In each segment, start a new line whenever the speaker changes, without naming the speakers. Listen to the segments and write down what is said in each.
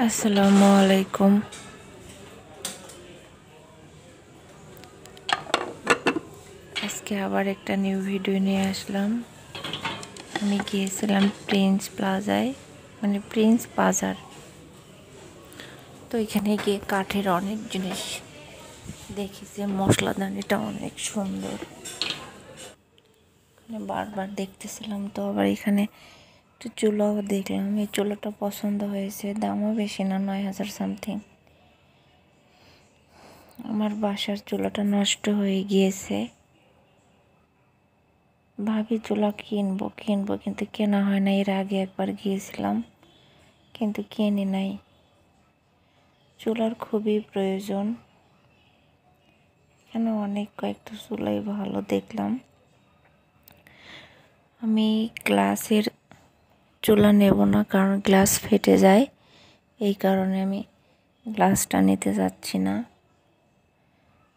আসসালামু আলাইকুম। আজকে আবার একটা নিউ ভিডিও নিয়ে আসলাম। আমি গিয়েছিলাম প্রিন্স প্লাজায়, মানে প্রিন্স বাজার। তো এখানে গিয়ে কাঠের অনেক জিনিস দেখেছি। মশলাদানিটা অনেক সুন্দর, এখানে বারবার দেখতেছিলাম। তো আবার এখানে একটু চুলাও দেখলাম। এই চুলাটা পছন্দ হয়েছে, দামও বেশি না, 9,000 সামথিং। আমার বাসার চুলাটা নষ্ট হয়ে গিয়েছে। ভাবি চুলা কিনবো কিন্তু কেনা হয় না। এর আগে একবার গিয়েছিলাম কিন্তু কিনি নাই। চুলার খুবই প্রয়োজন। এখানে অনেক কয়েকটা চুলাই ভালো দেখলাম। আমি গ্লাসের চুলা নেব না, কারণ গ্লাস ফেটে যায়। এই কারণে আমি গ্লাসটা নিতে যাচ্ছি না।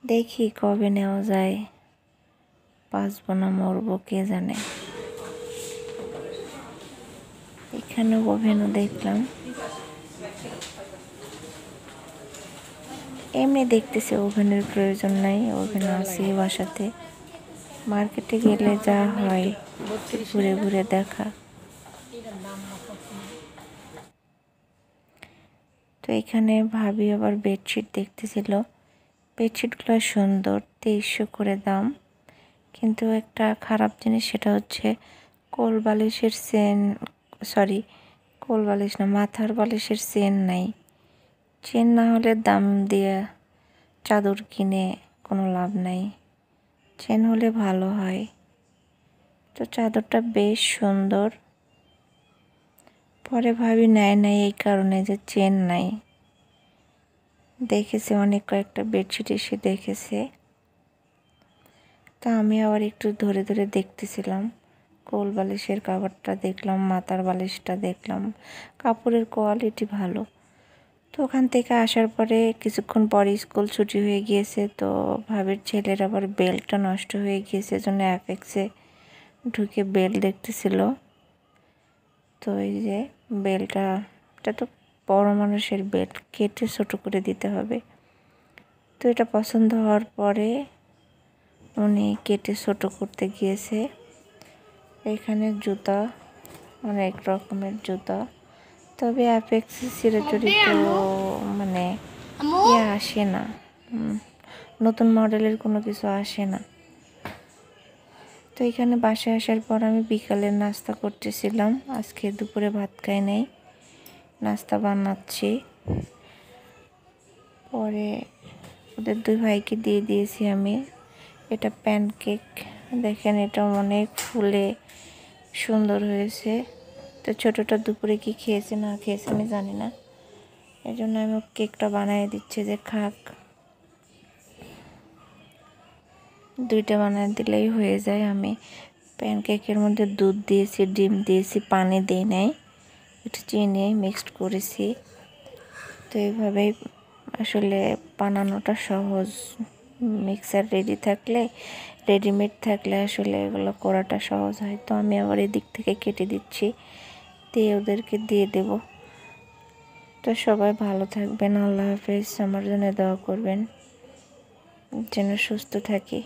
দেখি কবে নেওয়া যায়, বাঁচবো না মরবো কে জানে। এখানে ওভেনও দেখলাম। এমনি দেখতেছে ওভেনের প্রয়োজন নাই, ওভেন আছে বাসাতে। মার্কেটে গেলে যা হয় ঘুরে ঘুরে দেখা। তো এখানে ভাবি আবার বেডশিট দেখতেছিল। বেডশিটগুলো সুন্দর, 2300 করে দাম। কিন্তু একটা খারাপ জিনিস, সেটা হচ্ছে কোল বালিশের কোল বালিশ না, মাথার বালিশের চেন নাই। চেন না হলে দাম দিয়ে চাদর কিনে কোনো লাভ নাই, চেন হলে ভালো হয়। তো চাদরটা বেশ সুন্দর। পরে ভাবি নেয় নাই এই কারণে যে চেন নাই। দেখেছে অনেক কয়েকটা বেডশিট এসে দেখেছে। তা আমি আবার একটু ধরে ধরে দেখতেছিলাম। কোল বালিশের কাপড়টা দেখলাম, মাথার বালিশটা দেখলাম, কাপড়ের কোয়ালিটি ভালো। তো ওখান থেকে আসার পরে কিছুক্ষণ পরে স্কুল ছুটি হয়ে গিয়েছে। তো ভাবির ছেলের আবার বেল্টটা নষ্ট হয়ে গিয়েছে, জন্য অ্যাপেক্সে ঢুকে বেল্ট দেখতেছিল। তো এই যে বেল্টটা, এটা তো বড় মানুষের বেল্ট, কেটে ছোটো করে দিতে হবে। তো এটা পছন্দ হওয়ার পরে উনি কেটে ছোটো করতে গিয়েছে। এখানে জুতা, অনেক রকমের জুতা। তবে অ্যাপেক্সে চিরাচরিত মানে আসে না, নতুন মডেলের কোনো কিছু আসে না। তো এখানে বাসায় আসার পর আমি বিকালের নাস্তা করতেছিলাম। আজকে দুপুরে ভাত খাই নাই, নাস্তা বানাচ্ছি। পরে ওদের দুই ভাইকে দিয়ে দিয়েছি আমি। এটা প্যানকেক, দেখেন এটা অনেক ফুলে সুন্দর হয়েছে। তো ছোটোটা দুপুরে কি খেয়েছে না খেয়েছে আমি জানি না, এই জন্য আমি কেকটা বানিয়ে দিচ্ছি যে খাক। দুইটা বানিয়ে দিলেই হয়ে যায়। আমি প্যানকেকের মধ্যে দুধ দিয়েছি, ডিম দিয়েছি, পানি দিই নাই, একটু চিনি মিক্সড করেছি। তো এইভাবেই আসলে বানানোটা সহজ। মিক্সার রেডিমেড থাকলে আসলে এগুলো করাটা সহজ হয়। তো আমি আবার এদিক থেকে কেটে দিচ্ছি, দিয়ে ওদেরকে দিয়ে দেব। তো সবাই ভালো থাকবেন, আল্লাহ হাফেজ। আমার জন্য দোয়া করবেন যেন সুস্থ থাকি।